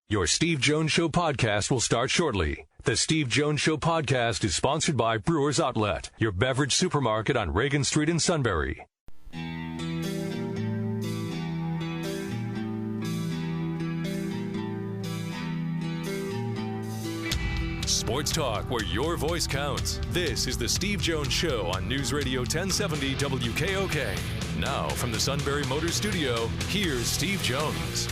Your Steve Jones Show podcast will start shortly. The Steve Jones Show podcast is sponsored by Brewers Outlet, your beverage supermarket on Reagan Street in Sunbury. Sports talk where your voice counts. This is the Steve Jones Show on News Radio 1070 WKOK. Now, from the Sunbury Motors Studio, here's Steve Jones.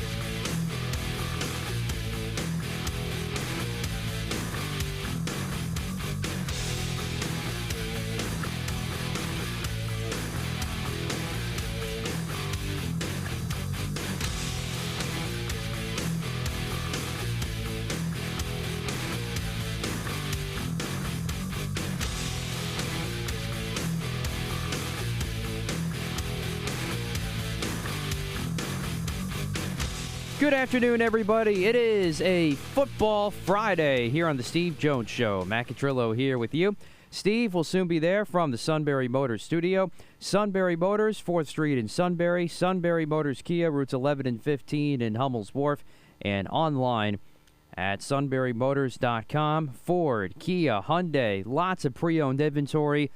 Good afternoon, everybody. It is a Football Friday here on the Steve Jones Show. Matt Catrillo here with you. Steve will soon be there from the Sunbury Motors Studio. Sunbury Motors, 4th Street in Sunbury. Sunbury Motors Kia, routes 11 and 15 in Hummel's Wharf. And online at sunburymotors.com. Ford, Kia, Hyundai, lots of pre-owned inventory.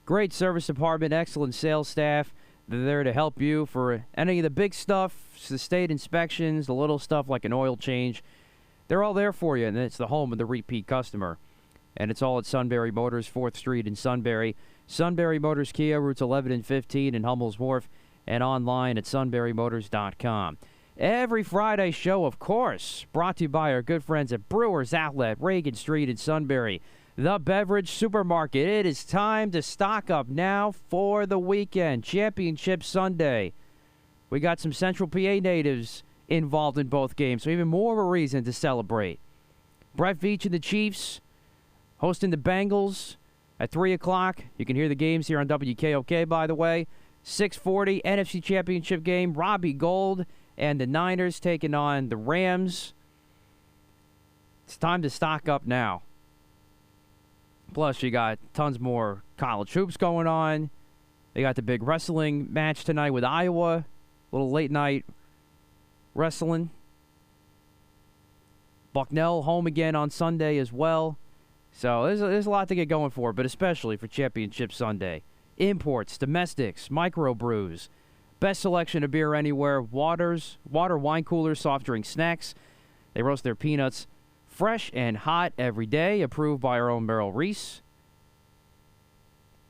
Great service department, excellent sales staff. They're there to help you for any of the big stuff, the state inspections, the little stuff like an oil change. They're all there for you, and it's the home of the repeat customer. And it's all at Sunbury Motors, 4th Street in Sunbury. Sunbury Motors Kia, routes 11 and 15 in Hummel's Wharf, and online at sunburymotors.com. Every Friday show, of course, brought to you by our good friends at Brewers Outlet, Reagan Street in Sunbury. The beverage supermarket. It is time to stock up now for the weekend. Championship Sunday. We got some Central PA natives involved in both games, so even more of a reason to celebrate. Brett Veach and the Chiefs hosting the Bengals at 3 o'clock. You can hear the games here on WKOK, by the way. 6:40 NFC Championship game. Robbie Gould and the Niners taking on the Rams. It's time to stock up now. Plus, you got tons more college hoops going on. They got the big wrestling match tonight with Iowa. A little late-night wrestling. Bucknell home again on Sunday as well. So there's a lot to get going for, but especially for Championship Sunday. Imports, domestics, microbrews. Best selection of beer anywhere. Water, wine coolers, soft drink snacks. They roast their peanuts fresh and hot every day, approved by our own Merrill Reese.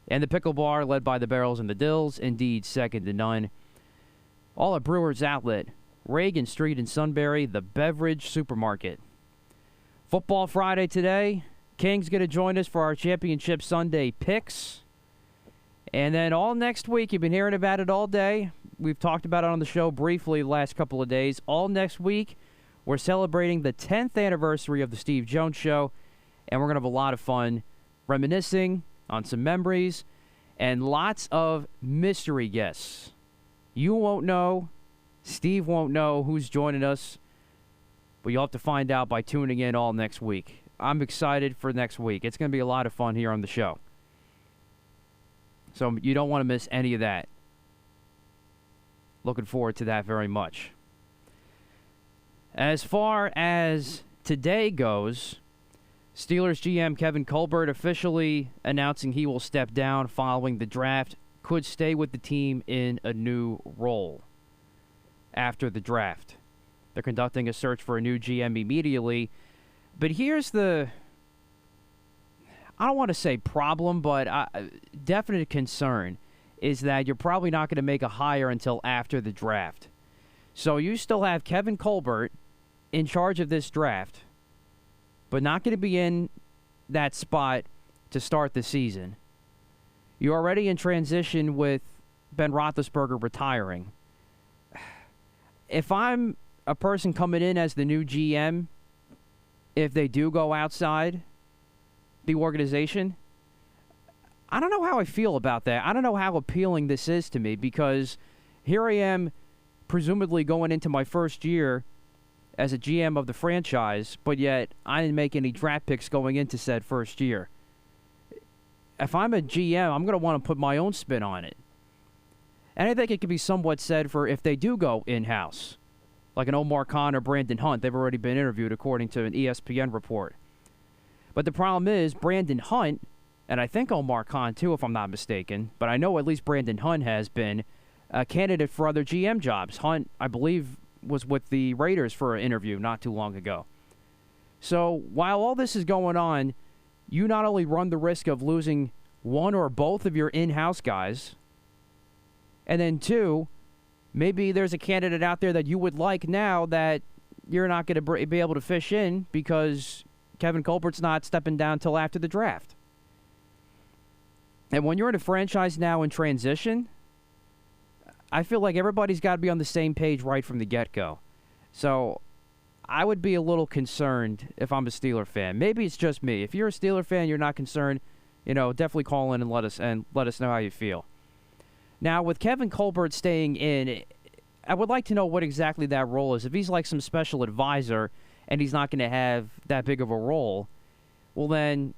And the pickle bar, led by the Barrels and the Dills, indeed second to none. All at Brewers Outlet, Reagan Street in Sunbury, the beverage supermarket. Football Friday today. King's going to join us for our Championship Sunday picks. And then all next week, you've been hearing about it all day. We've talked about it on the show briefly the last couple of days. All next week, we're celebrating the 10th anniversary of the Steve Jones Show, and we're going to have a lot of fun reminiscing on some memories and lots of mystery guests. You won't know, Steve won't know who's joining us, but you'll have to find out by tuning in all next week. I'm excited for next week. It's going to be a lot of fun here on the show. So you don't want to miss any of that. Looking forward to that very much. As far as today goes, Steelers GM Kevin Colbert officially announcing he will step down following the draft, could stay with the team in a new role after the draft. They're conducting a search for a new GM immediately. But here's the, I don't want to say problem, but definite concern is that you're probably not going to make a hire until after the draft. So you still have Kevin Colbert in charge of this draft, but not going to be in that spot to start the season. You're already in transition with Ben Roethlisberger retiring. If I'm a person coming in as the new GM, if they do go outside the organization, I don't know how I feel about that. I don't know how appealing this is to me, because here I am presumably going into my first year as a GM of the franchise, but yet I didn't make any draft picks going into said first year. If I'm a GM, I'm going to want to put my own spin on it. And I think it could be somewhat said for if they do go in-house. like an Omar Khan or Brandon Hunt. They've already been interviewed, according to an ESPN report. But the problem is, Brandon Hunt, and I think Omar Khan too, if I'm not mistaken, but I know at least Brandon Hunt has been a candidate for other GM jobs. Hunt, I believe, was with the Raiders for an interview not too long ago. So while all this is going on, you not only run the risk of losing one or both of your in-house guys, and then two, maybe there's a candidate out there that you would like now that you're not going to be able to fish in because Kevin Colbert's not stepping down until after the draft. And when you're in a franchise now in transition, I feel like everybody's got to be on the same page right from the get-go. So I would be a little concerned if I'm a Steeler fan. Maybe it's just me. If you're a Steeler fan, you're not concerned, definitely call in and let us know how you feel. Now, with Kevin Colbert staying in, I would like to know what exactly that role is. If he's like some special advisor and he's not going to have that big of a role, well then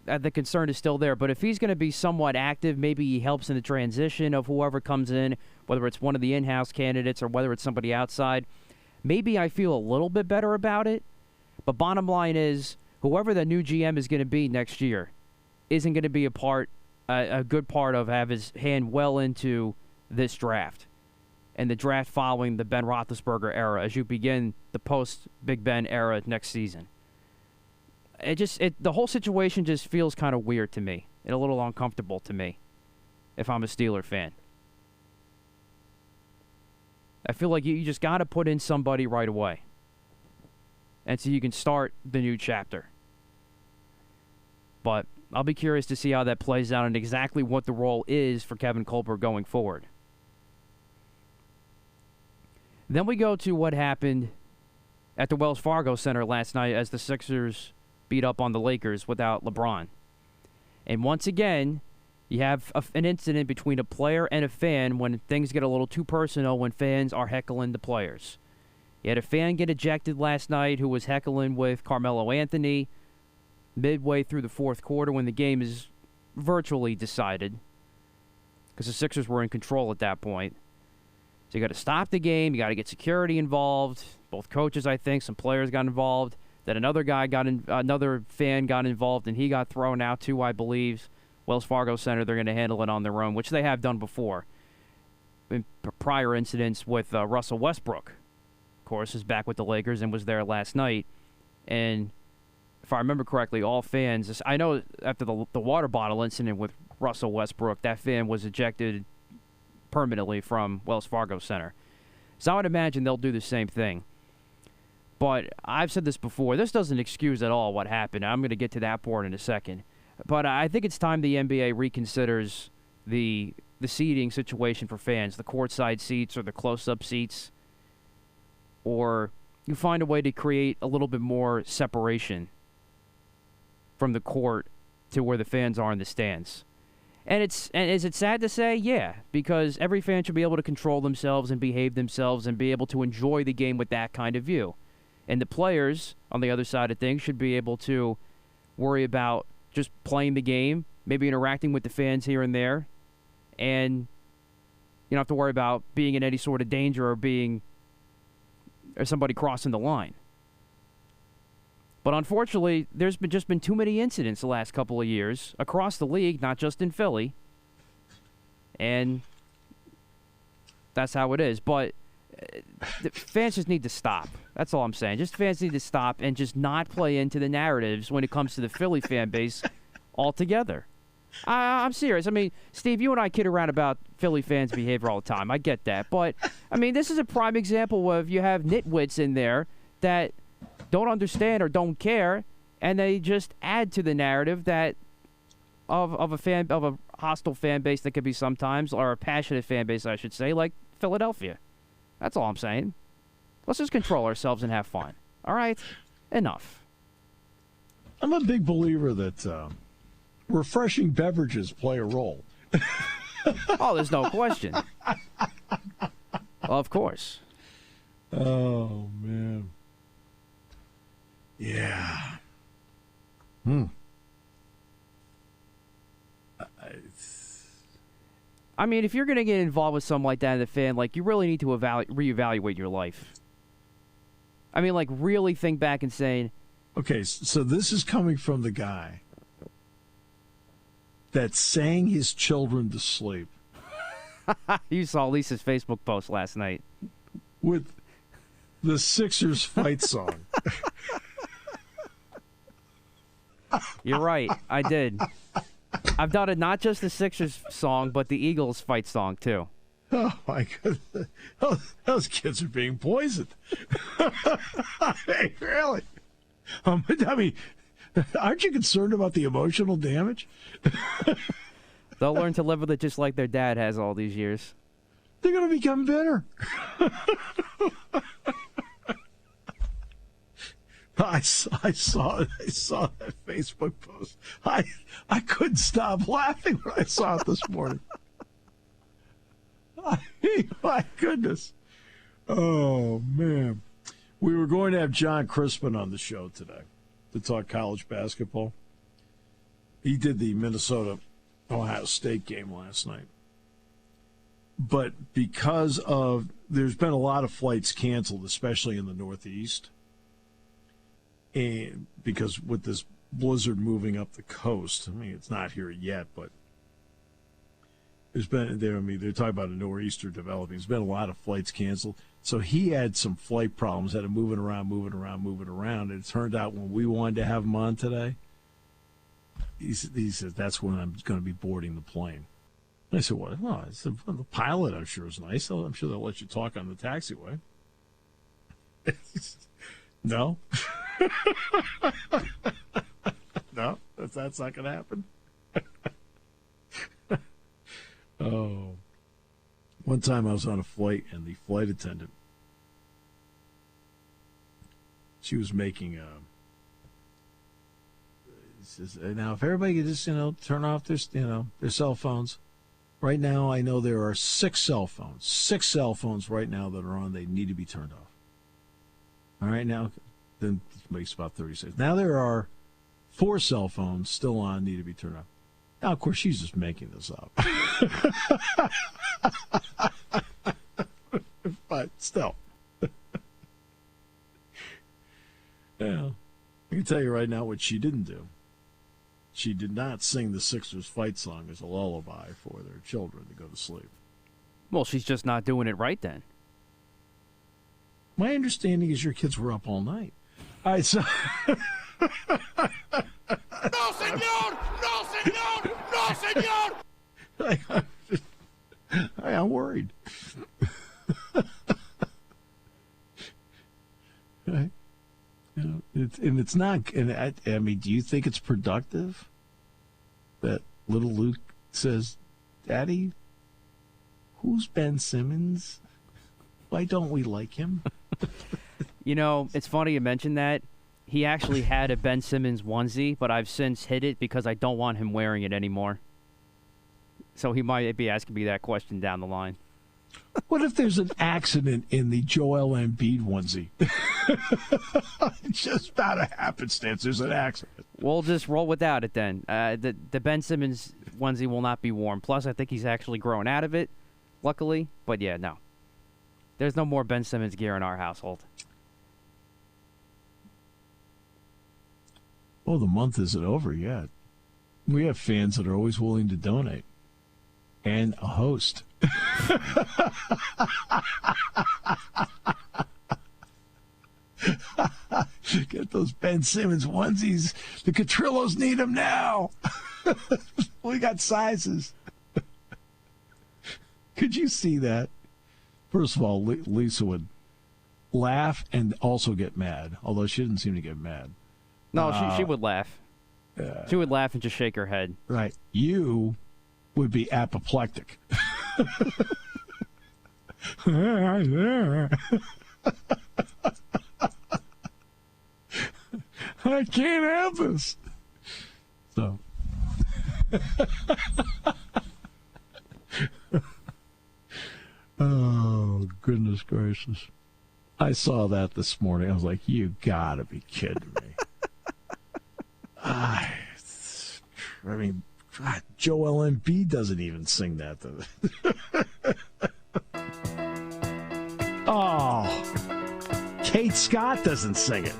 the concern is still there. But if he's going to be somewhat active, maybe he helps in the transition of whoever comes in, whether it's one of the in-house candidates or whether it's somebody outside, maybe I feel a little bit better about it. But bottom line is, whoever the new GM is going to be next year isn't going to be a good part of have his hand well into this draft and the draft following the Ben Roethlisberger era as you begin the post-Big Ben era next season. The whole situation just feels kind of weird to me and a little uncomfortable to me if I'm a Steeler fan. I feel like you just got to put in somebody right away and so you can start the new chapter. But I'll be curious to see how that plays out and exactly what the role is for Kevin Colbert going forward. Then we go to what happened at the Wells Fargo Center last night as the Sixers beat up on the Lakers without LeBron. And once again, you have an incident between a player and a fan when things get a little too personal when fans are heckling the players. You had a fan get ejected last night who was heckling with Carmelo Anthony midway through the fourth quarter when the game is virtually decided because the Sixers were in control at that point. So you got to stop the game. You got to get security involved. Both coaches, I think, some players got involved. Then another fan got involved, and he got thrown out too, I believe. Wells Fargo Center, they're going to handle it on their own, which they have done before. In prior incidents with Russell Westbrook, of course, is back with the Lakers and was there last night. And if I remember correctly, all fans, I know after the water bottle incident with Russell Westbrook, that fan was ejected permanently from Wells Fargo Center. So I would imagine they'll do the same thing. But I've said this before, this doesn't excuse at all what happened. I'm going to get to that part in a second. But I think it's time the NBA reconsiders the seating situation for fans, the courtside seats or the close-up seats, or you find a way to create a little bit more separation from the court to where the fans are in the stands. And is it sad to say? Yeah, because every fan should be able to control themselves and behave themselves and be able to enjoy the game with that kind of view. And the players, on the other side of things, should be able to worry about just playing the game, maybe interacting with the fans here and there, and you don't have to worry about being in any sort of danger or somebody crossing the line. But unfortunately, there's just been too many incidents the last couple of years across the league, not just in Philly. And that's how it is. But the fans just need to stop. That's all I'm saying. Just fans need to stop and just not play into the narratives when it comes to the Philly fan base altogether. I'm serious. I mean, Steve, you and I kid around about Philly fans' behavior all the time. I get that. But, I mean, this is a prime example of you have nitwits in there that don't understand or don't care, and they just add to the narrative that of a hostile fan base that could be sometimes, or a passionate fan base, I should say, like Philadelphia. That's all I'm saying. Let's just control ourselves and have fun. All right? Enough. I'm a big believer that refreshing beverages play a role. Oh, there's no question. Of course. Oh, man. Yeah. I mean, if you're going to get involved with something like that in the fan, like, you really need to reevaluate your life. I mean, like, really think back and saying, Okay, so this is coming from the guy that sang his children to sleep you saw Lisa's Facebook post last night. with the Sixers fight song. You're right. I did. I've done it not just the Sixers song, but the Eagles fight song, too. Oh, my goodness. Those kids are being poisoned. Hey, really? I mean, aren't you concerned about the emotional damage? They'll learn to live with it just like their dad has all these years. They're going to become bitter. I saw that Facebook post. I couldn't stop laughing when I saw it this morning. My goodness. Oh, man. We were going to have John Crispin on the show today to talk college basketball. He did the Minnesota-Ohio State game last night. But because of, there's been a lot of flights canceled, especially in the Northeast. And because with this blizzard moving up the coast, I mean, it's not here yet, but there's been, they're talking about a nor'easter developing. There's been a lot of flights canceled. So he had some flight problems, had to move it around. And it turned out when we wanted to have him on today, he said, that's when I'm going to be boarding the plane. I said, what? Well, I said, well, the pilot, I'm sure, is nice. I'm sure they'll let you talk on the taxiway. No. No, that's not going to happen. Oh. One time I was on a flight, and the flight attendant, she was making says, now if everybody could just, turn off their cell phones. Right now, I know there are 6 cell phones right now that are on. They need to be turned off. All right, now, then it makes about 36. Now there are 4 cell phones still on, need to be turned off. Now, of course, she's just making this up. But still. Yeah. I can tell you right now what she didn't do. She did not sing the Sixers fight song as a lullaby for their children to go to sleep. Well, she's just not doing it right then. My understanding is your kids were up all night. All right, so... No, senor! No, senor! No, senor! I'm worried. Right? It's not. And I mean, do you think it's productive that little Luke says, "Daddy, who's Ben Simmons? Why don't we like him?" It's funny you mentioned that. He actually had a Ben Simmons onesie, but I've since hid it because I don't want him wearing it anymore. So he might be asking me that question down the line. What if there's an accident in the Joel Embiid onesie? Just out of happenstance, there's an accident. We'll just roll without it then. The Ben Simmons onesie will not be worn. Plus, I think he's actually growing out of it, luckily. But yeah, no. There's no more Ben Simmons gear in our household. Oh, the month isn't over yet. We have fans that are always willing to donate. And a host. Get those Ben Simmons onesies. The Catrillos need them now. We got sizes. Could you see that? First of all, Lisa would laugh and also get mad, although she didn't seem to get mad. No, she would laugh. She would laugh and just shake her head. Right. You would be apoplectic. I can't have this. So. Oh, goodness gracious. I saw that this morning. I was like, you gotta be kidding me. I mean, God, Joel Embiid doesn't even sing that. Oh, Kate Scott doesn't sing it.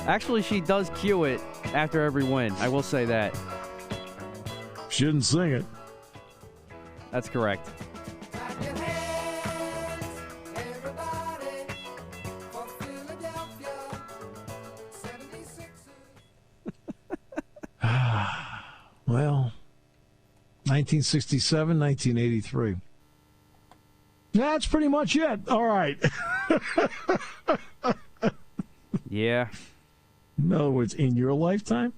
Actually, she does cue it after every win. I will say that. She didn't sing it. That's correct. Well, 1967, 1983. That's pretty much it. All right. Yeah. In other words, in your lifetime?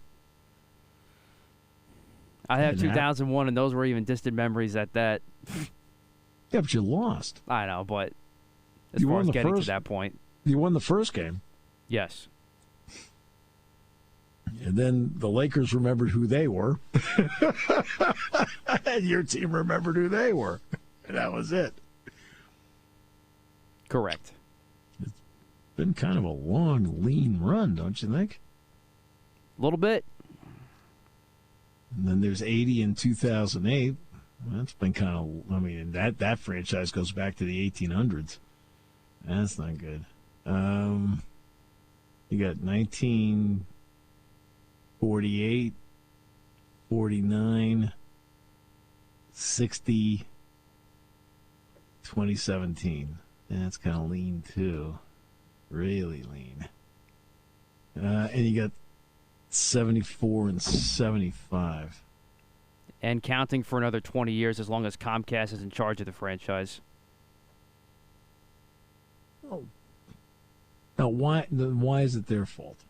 I have 2001, and those were even distant memories at that. Yeah, but you lost. I know, but as far as getting to that point. You won the first game. Yes. And then the Lakers remembered who they were. And your team remembered who they were. And that was it. Correct. It's been kind of a long, lean run, don't you think? A little bit. And then there's 80 in 2008. That's been kind of, I mean, that franchise goes back to the 1800s. That's not good. You got 1948, 49, 60, 2017. That's kind of lean, too. Really lean. And you got 74 and 75. And counting for another 20 years as long as Comcast is in charge of the franchise. Oh. Now, why is it their fault?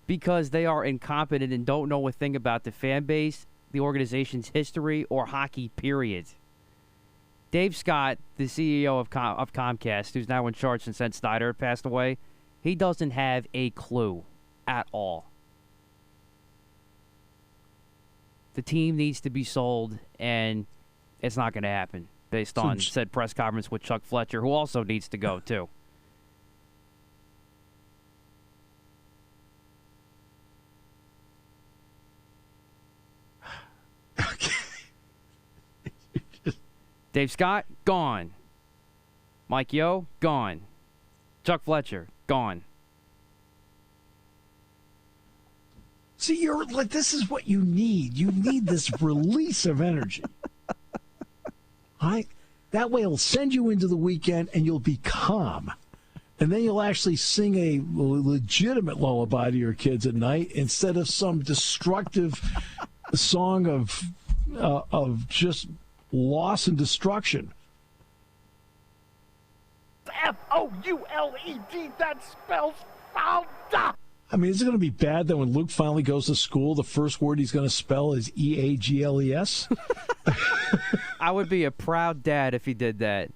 Because they are incompetent and don't know a thing about the fan base, the organization's history, or hockey, period. Dave Scott, the CEO of Comcast, who's now in charge since Ed Snyder passed away, he doesn't have a clue at all. The team needs to be sold, and it's not going to happen based on said press conference with Chuck Fletcher, who also needs to go, too. Dave Scott, gone. Mike Yo, gone. Chuck Fletcher, gone. See, you're like, this is what you need. You need this release of energy. That way it'll send you into the weekend and you'll be calm. And then you'll actually sing a legitimate lullaby to your kids at night instead of some destructive song of just loss and destruction. Fouled, that spells fouled. I mean, is it going to be bad that when Luke finally goes to school, the first word he's going to spell is EAGLES? I would be a proud dad if he did that.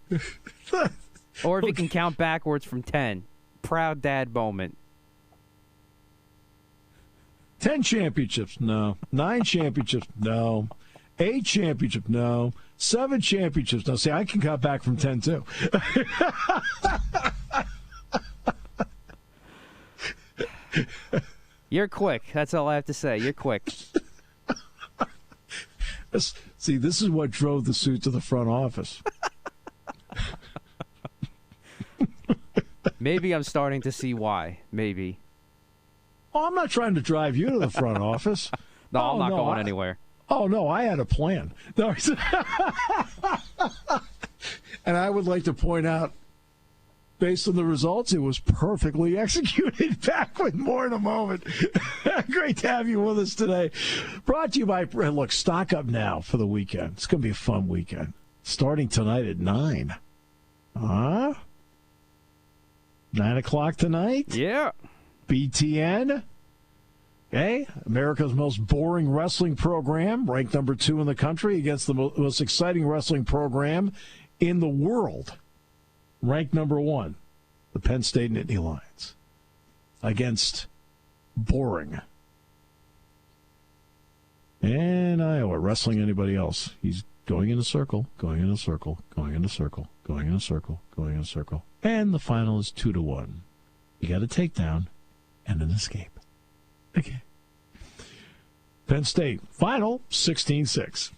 Or if he can count backwards from 10. Proud dad moment. 10 championships, no. 9 championships, no. 8 championships, no. 7 championships, no. See, I can count back from 10, too. You're quick. That's all I have to say. You're quick. See, this is what drove the suit to the front office. Maybe I'm starting to see why. Maybe. Oh, I'm not trying to drive you to the front office. No, I'm not going anywhere. Oh, no, I had a plan. No, and I would like to point out, based on the results, it was perfectly executed. Back with more in a moment. Great to have you with us today. Brought to you by, look, stock up now for the weekend. It's going to be a fun weekend. Starting tonight at 9. 9 o'clock tonight? Yeah. BTN. Okay, America's most boring wrestling program, ranked number 2 in the country, against the most exciting wrestling program in the world, ranked number 1, the Penn State Nittany Lions, against boring. And Iowa, wrestling anybody else. He's going in a circle, going in a circle, going in a circle, going in a circle, going in a circle. And the final is 2-1. You got a takedown and an escape. Okay. Penn State, final 16-6.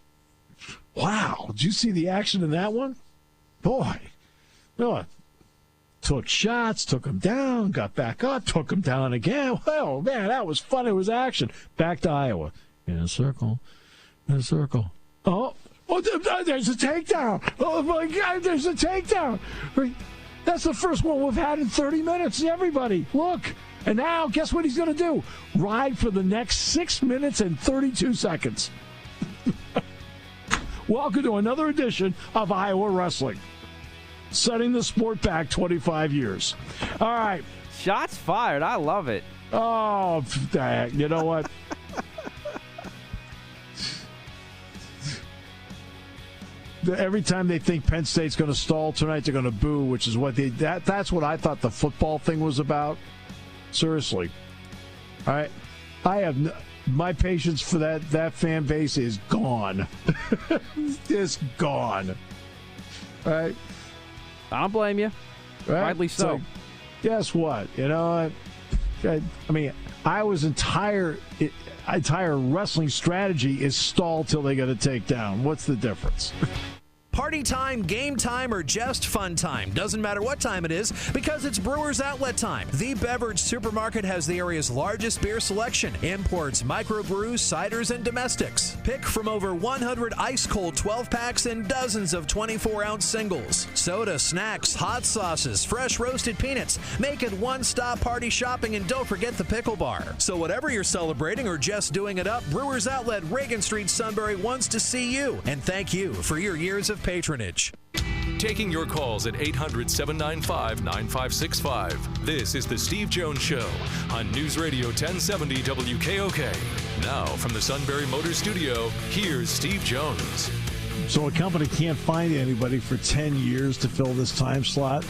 Wow. Did you see the action in that one? Boy. Oh, took shots, took him down, got back up, took him down again. Oh, man, that was fun. It was action. Back to Iowa. In a circle. In a circle. Oh, there's a takedown. Oh, my God, there's a takedown. That's the first one we've had in 30 minutes. Everybody, look. And now, guess what he's going to do? Ride for the next 6 minutes and 32 seconds. Welcome to another edition of Iowa Wrestling. Setting the sport back 25 years. All right. Shots fired. I love it. Oh, you know what? Every time they think Penn State's going to stall tonight, they're going to boo, which is what that's what I thought the football thing was about. Seriously. All right. I have my patience for that fan base is gone. It's gone. All right. I don't blame you. Right? Rightly so. Guess what? You know, I mean, Iowa's entire wrestling strategy is stall till they get a takedown. What's the difference? Party time, game time, or just fun time. Doesn't matter what time it is because it's Brewers Outlet time. The beverage supermarket has the area's largest beer selection. Imports, microbrews, ciders, and domestics. Pick from over 100 ice-cold 12-packs and dozens of 24-ounce singles. Soda, snacks, hot sauces, fresh roasted peanuts. Make it one-stop party shopping, and don't forget the pickle bar. So whatever you're celebrating or just doing it up, Brewers Outlet, Reagan Street, Sunbury wants to see you. And thank you for your years of patronage. Taking your calls at 800-795-9565. This is the Steve Jones Show on News Radio 1070 WKOK. Now from the Sunbury Motors Studio, here's Steve Jones. So a company can't find anybody for 10 years to fill this time slot,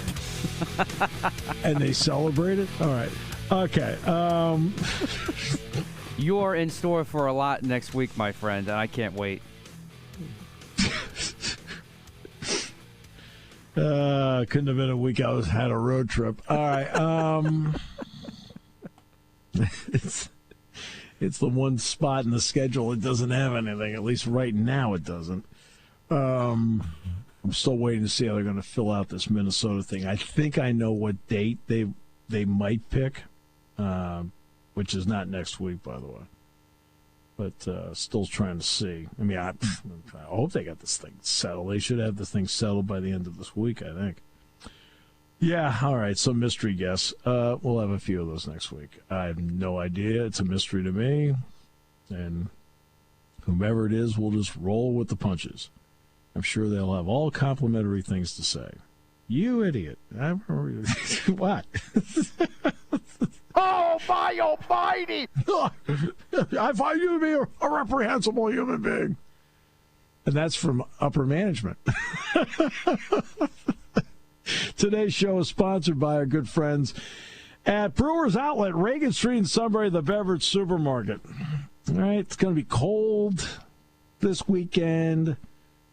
and they celebrate it? All right. Okay. You're in store for a lot next week, my friend, and I can't wait. Couldn't have been a week I had a road trip. All right. It's the one spot in the schedule that doesn't have anything. At least right now it doesn't. I'm still waiting to see how they're going to fill out this Minnesota thing. I think I know what date they might pick, which is not next week, by the way. But still trying to see. I mean, I hope they got this thing settled. They should have this thing settled by the end of this week, I think. Yeah, all right, some mystery guess. We'll have a few of those next week. I have no idea. It's a mystery to me. And whomever it is, we'll just roll with the punches. I'm sure they'll have all complimentary things to say. You idiot. What? Oh, my almighty! I find you to be a reprehensible human being. And that's from upper management. Today's show is sponsored by our good friends at Brewers Outlet, Reagan Street in Sunbury, the beverage supermarket. All right, it's going to be cold this weekend.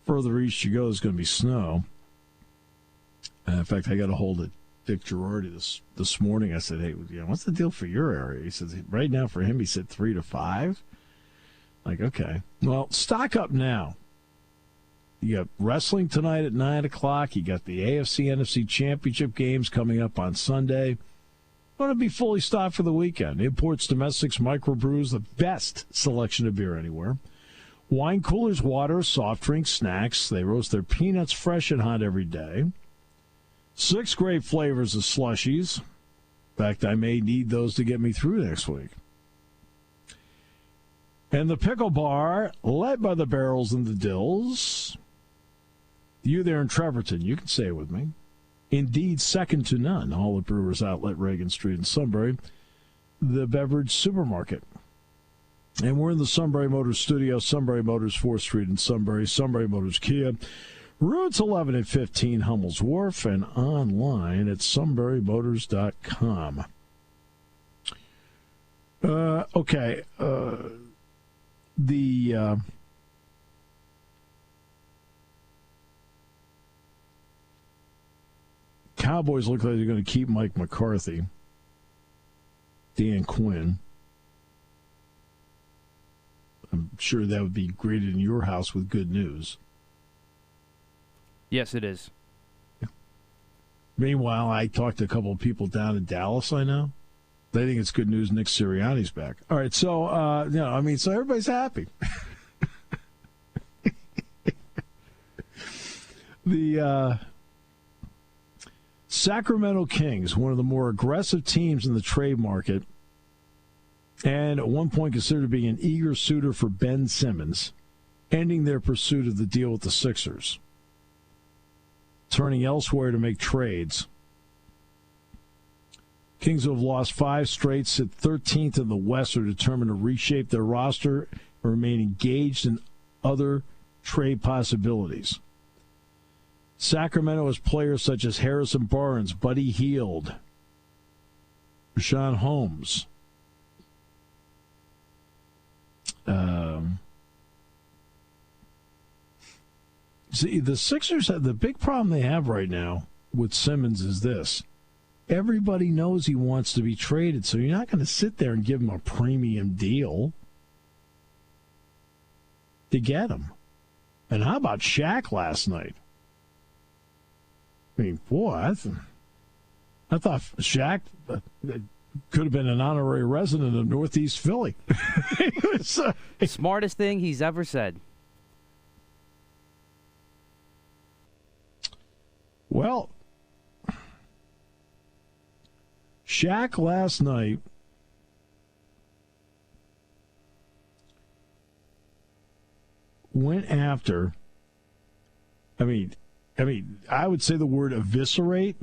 Further east you go, there's going to be snow. In fact, I got a hold of Dick Girardi this morning. I said, hey, what's the deal for your area? He says, right now for him, he said 3 to 5. Like, okay. Well, stock up now. You got wrestling tonight at 9 o'clock. You got the AFC, NFC championship games coming up on Sunday. Going to be fully stocked for the weekend. Imports, domestics, microbrews, the best selection of beer anywhere. Wine coolers, water, soft drinks, snacks. They roast their peanuts fresh and hot every day. 6 great flavors of slushies. In fact, I may need those to get me through next week. And the pickle bar, led by the Barrels and the Dills. You there in Trevorton, you can say it with me. Indeed, second to none. All at Brewers Outlet, Reagan Street in Sunbury, the beverage supermarket. And we're in the Sunbury Motors studio, Sunbury Motors, 4th Street in Sunbury, Sunbury Motors Kia. Routes 11 and 15, Hummel's Wharf, and online at sunburymotors.com. Okay. The Cowboys look like they're going to keep Mike McCarthy. Dan Quinn. I'm sure that would be greeted in your house with good news. Yes, it is. Meanwhile, I talked to a couple of people down in Dallas, I know. They think it's good news Nick Sirianni's back. All right, so, so everybody's happy. The Sacramento Kings, one of the more aggressive teams in the trade market, and at one point considered to be an eager suitor for Ben Simmons, ending their pursuit of the deal with the Sixers, turning elsewhere to make trades. Kings, who have lost 5 straight, sit 13th in the West, are determined to reshape their roster and remain engaged in other trade possibilities. Sacramento has players such as Harrison Barnes, Buddy Hield, Rashawn Holmes. See, the Sixers have the big problem they have right now with Simmons is this. Everybody knows he wants to be traded, so you're not going to sit there and give him a premium deal to get him. And how about Shaq last night? I mean, boy, I thought Shaq could have been an honorary resident of Northeast Philly. Smartest thing he's ever said. Well, Shaq last night went after, I would say the word eviscerate.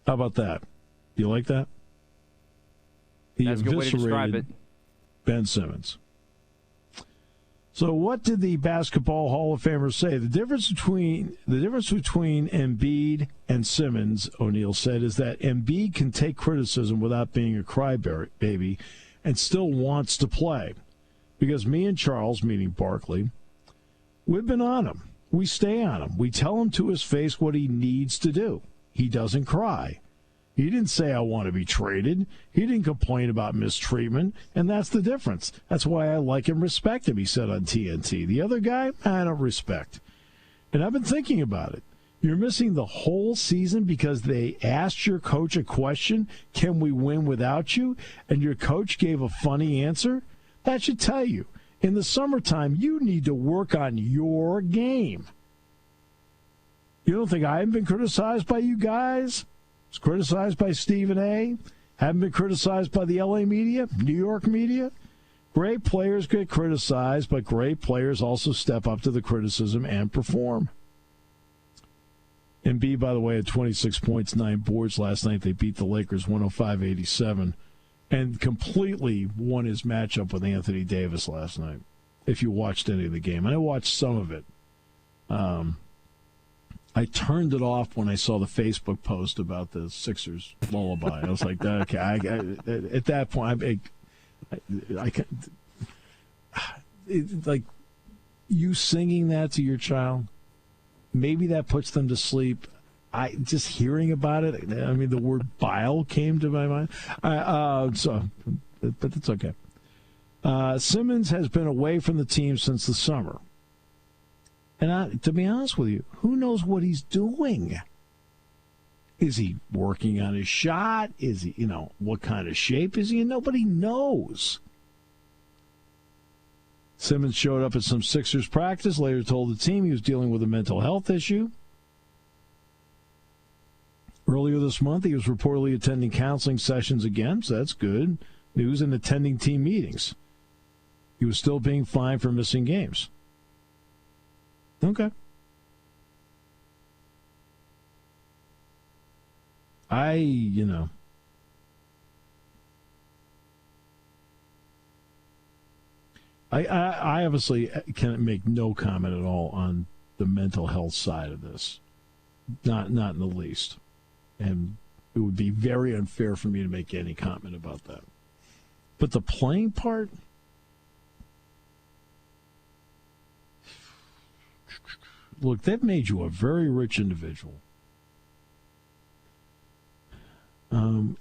How about that? Do you like that? He That's a good way to describe it. Ben Simmons. So what did the Basketball Hall of Famers say? The difference between Embiid and Simmons, O'Neal said, is that Embiid can take criticism without being a crybaby and still wants to play. Because me and Charles, meaning Barkley, we've been on him. We stay on him. We tell him to his face what he needs to do. He doesn't cry. He didn't say, I want to be traded. He didn't complain about mistreatment, and that's the difference. That's why I like and respect him, he said on TNT. The other guy, I don't respect. And I've been thinking about it. You're missing the whole season because they asked your coach a question, can we win without you? And your coach gave a funny answer? That should tell you. In the summertime, you need to work on your game. You don't think I haven't been criticized by you guys? Was criticized by Stephen A. Haven't been criticized by the LA media, New York media. Great players get criticized, but great players also step up to the criticism and perform. Embiid, by the way, had 26 points, 9 boards last night. They beat the Lakers 105-87 and completely won his matchup with Anthony Davis last night, if you watched any of the game. And I watched some of it. I turned it off when I saw the Facebook post about the Sixers lullaby. I was like, okay, at that point, I can't. Like, you singing that to your child, maybe that puts them to sleep. Just hearing about it, the word bile came to my mind. But it's okay. Simmons has been away from the team since the summer. And to be honest with you, who knows what he's doing? Is he working on his shot? Is he, what kind of shape is he in? Nobody knows. Simmons showed up at some Sixers practice, later told the team he was dealing with a mental health issue. Earlier this month, he was reportedly attending counseling sessions again, so that's good news, and attending team meetings. He was still being fined for missing games. Okay. I obviously can make no comment at all on the mental health side of this. Not in the least. And it would be very unfair for me to make any comment about that. But the playing part, look, they've made you a very rich individual.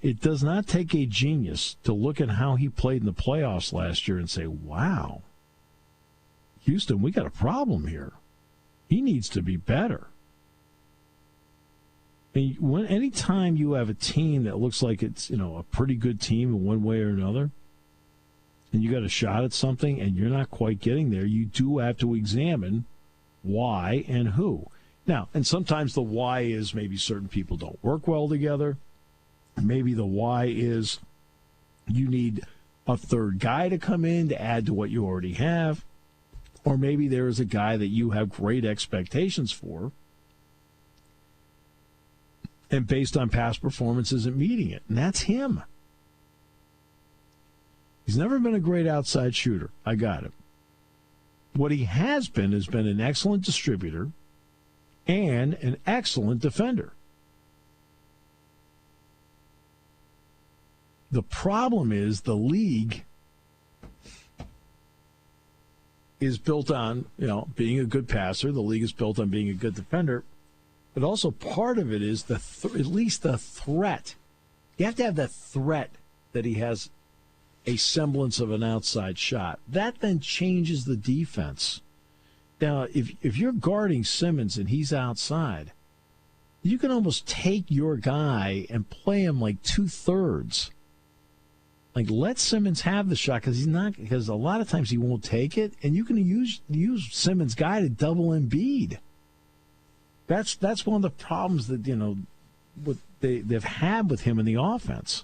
It does not take a genius to look at how he played in the playoffs last year and say, wow, Houston, we got a problem here. He needs to be better. And anytime you have a team that looks like it's, a pretty good team in one way or another, and you got a shot at something and you're not quite getting there, you do have to examine why and who. Now, and sometimes the why is maybe certain people don't work well together. Maybe the why is you need a third guy to come in to add to what you already have. Or maybe there is a guy that you have great expectations for, and based on past performance isn't meeting it. And that's him. He's never been a great outside shooter. I got it. What he has been an excellent distributor and an excellent defender. The problem is the league is built on, being a good passer. The league is built on being a good defender. But also part of it is at least the threat. You have to have the threat that he has a semblance of an outside shot. That then changes the defense. Now, if you're guarding Simmons and he's outside, you can almost take your guy and play him like 2/3. Like, let Simmons have the shot because a lot of times he won't take it, and you can use Simmons' guy to double Embiid. That's one of the problems that what they've had with him in the offense,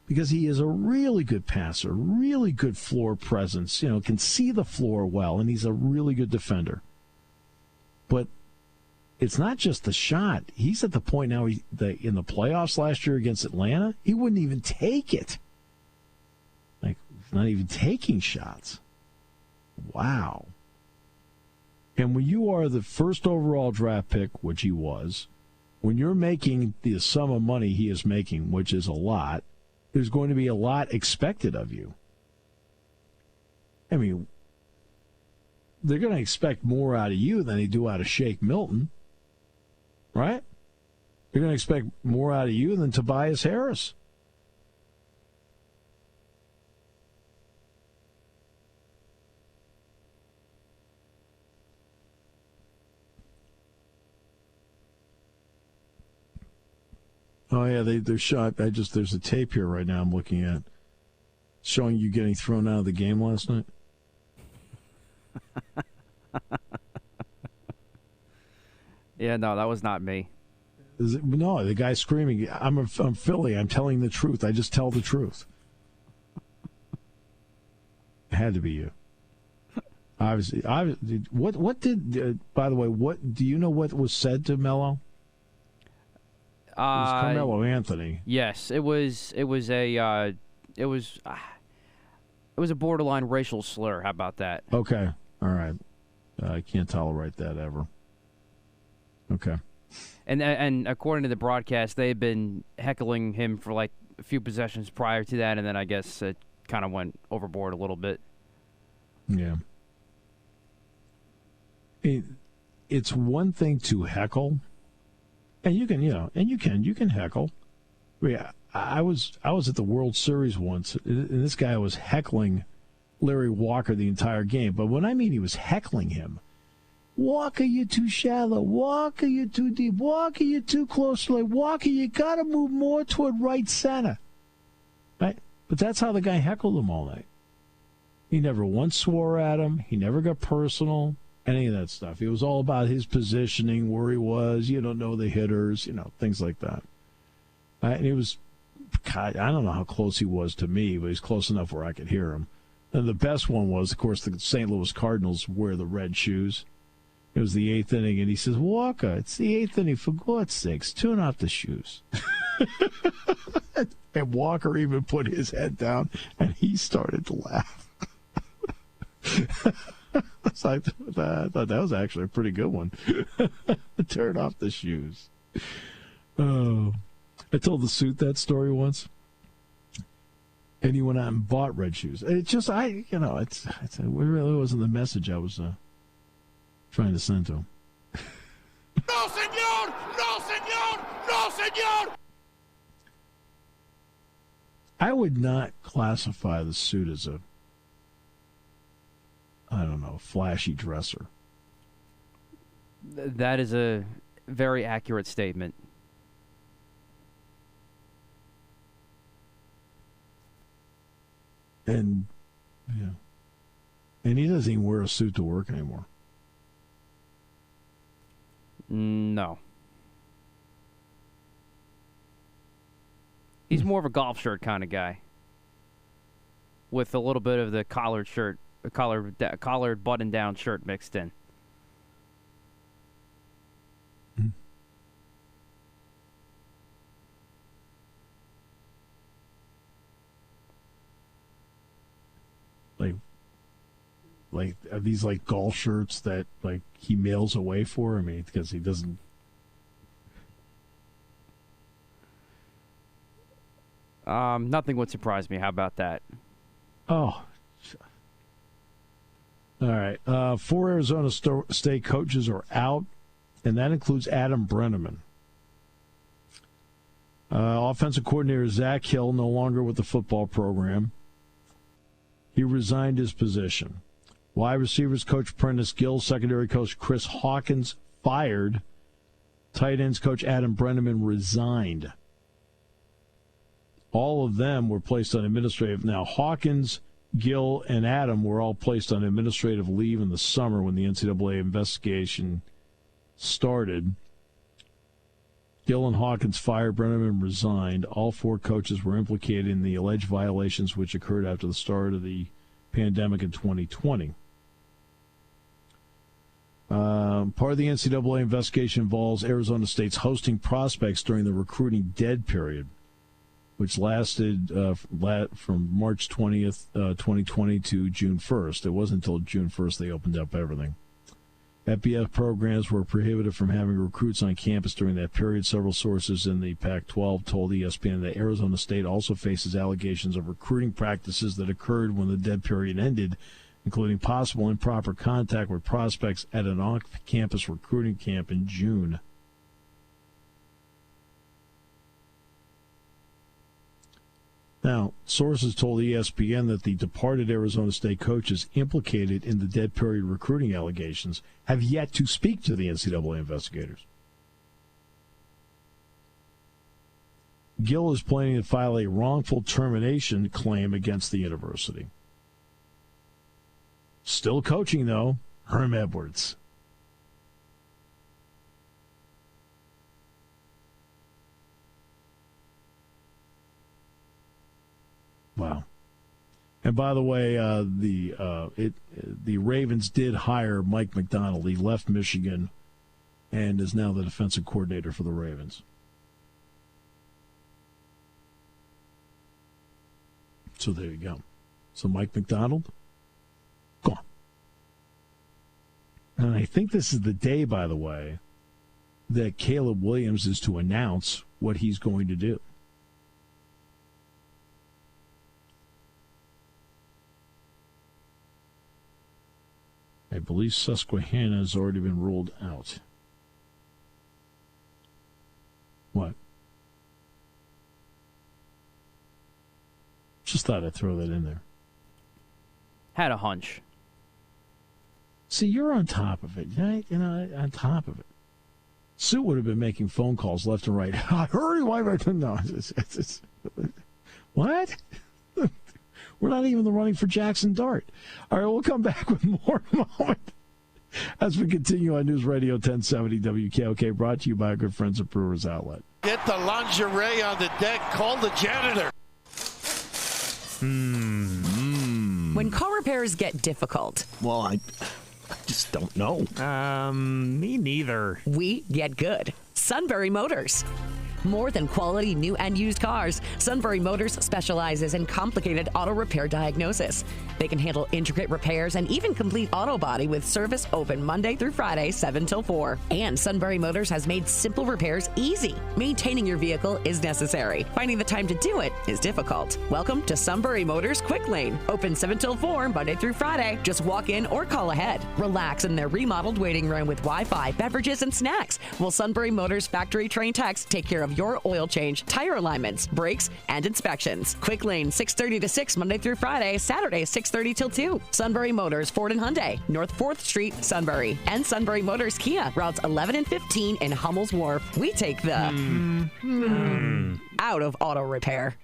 because he is a really good passer, really good floor presence. Can see the floor well, and he's a really good defender. But it's not just the shot. He's at the point now. In the playoffs last year against Atlanta, he wouldn't even take it. Not even taking shots. Wow. And when you are the first overall draft pick, which he was, when you're making the sum of money he is making, which is a lot, there's going to be a lot expected of you. I mean, they're going to expect more out of you than they do out of Shake Milton, right? They're going to expect more out of you than Tobias Harris. Oh, yeah, they're shot. There's a tape here right now I'm looking at showing you getting thrown out of the game last night. Yeah, no, that was not me. No, the guy screaming, I'm Philly. I'm telling the truth. I just tell the truth. It had to be you. Obviously. What did, by the way, do you know what was said to Melo? It was Carmelo Anthony. Yes, it was a borderline racial slur. How about that? Okay, all right. I can't tolerate that ever. Okay. And according to the broadcast, they had been heckling him for like a few possessions prior to that, and then I guess it kind of went overboard a little bit. Yeah. It's one thing to heckle. And you can heckle. Yeah, I was at the World Series once, and this guy was heckling Larry Walker the entire game. But when I mean he was heckling him, Walker, you're too shallow. Walker, you're too deep. Walker, you're too close. Like, Walker, you got to move more toward right center. Right? But that's how the guy heckled him all night. He never once swore at him. He never got personal. Any of that stuff. It was all about his positioning, where he was. You don't know the hitters, things like that. And it was, God, I don't know how close he was to me, but he's close enough where I could hear him. And the best one was, of course, the St. Louis Cardinals wear the red shoes. It was the 8th inning, and he says, Walker, it's the 8th inning. For God's sakes, turn off the shoes. And Walker even put his head down, and he started to laugh. So I thought that was actually a pretty good one. Turn off the shoes. Oh, I told the suit that story once, and he went out and bought red shoes. It just, it really wasn't the message I was trying to send to him. No, senor! No, senor! No, senor! I would not classify the suit as a, I don't know, flashy dresser. That is a very accurate statement. And yeah, and he doesn't even wear a suit to work anymore. No. He's more of a golf shirt kind of guy, with a little bit of the collared button-down shirt mixed in. Like are these like golf shirts that like he mails away for? I mean, because he doesn't. Nothing would surprise me. How about that? Oh. All right. 4 Arizona State coaches are out, and that includes Adam Brenneman. Offensive coordinator Zach Hill no longer with the football program. He resigned his position. Wide receivers coach Prentice Gill, secondary coach Chris Hawkins fired. Tight ends coach Adam Brenneman resigned. All of them were placed on administrative. Now, Hawkins, Gill, and Adam were all placed on administrative leave in the summer when the NCAA investigation started. Gill and Hawkins fired, Brenneman resigned. All 4 coaches were implicated in the alleged violations which occurred after the start of the pandemic in 2020. Part of the NCAA investigation involves Arizona State's hosting prospects during the recruiting dead period, which lasted from March 20th, 2020 to June 1st. It wasn't until June 1st they opened up everything. FBS programs were prohibited from having recruits on campus during that period. Several sources in the Pac-12 told ESPN that Arizona State also faces allegations of recruiting practices that occurred when the dead period ended, including possible improper contact with prospects at an off-campus recruiting camp in June. Now, sources told ESPN that the departed Arizona State coaches implicated in the dead period recruiting allegations have yet to speak to the NCAA investigators. Gill is planning to file a wrongful termination claim against the university. Still coaching, though, Herm Edwards. Wow. And by the way, the Ravens did hire Mike McDonald. He left Michigan and is now the defensive coordinator for the Ravens. So there you go. So Mike McDonald, gone. And I think this is the day, by the way, that Caleb Williams is to announce what he's going to do. I believe Susquehanna has already been ruled out. What? Just thought I'd throw that in there. Had a hunch. See, you're on top of it, right? You know, on top of it. Sue would have been making phone calls left and right. I heard why I didn't know. What? We're not even in the running for Jackson Dart. All right, we'll come back with more in a moment as we continue on News Radio 1070 WKOK, brought to you by our good friends at Brewers Outlet. Get the lingerie on the deck. Call the janitor. When car repairs get difficult, Well, I just don't know. Me neither. we get good. Sunbury Motors. More than quality new and used cars, Sunbury Motors specializes in complicated auto repair diagnosis. They can handle intricate repairs and even complete auto body with service open Monday through Friday, 7 till 4. And Sunbury Motors has made simple repairs easy. Maintaining your vehicle is necessary. Finding the time to do it is difficult. Welcome to Sunbury Motors Quick Lane. Open 7 till 4, Monday through Friday. Just walk in or call ahead. Relax in their remodeled waiting room with Wi-Fi, beverages, and snacks. While Sunbury Motors factory trained techs take care of your oil change, tire alignments, brakes, and inspections. Quick Lane, 6:30 to 6, Monday through Friday, Saturday, 6:30 till 2. Sunbury Motors, Ford and Hyundai, North 4th Street, Sunbury. And Sunbury Motors Kia, routes 11 and 15 in Hummel's Wharf. We take the out of auto repair.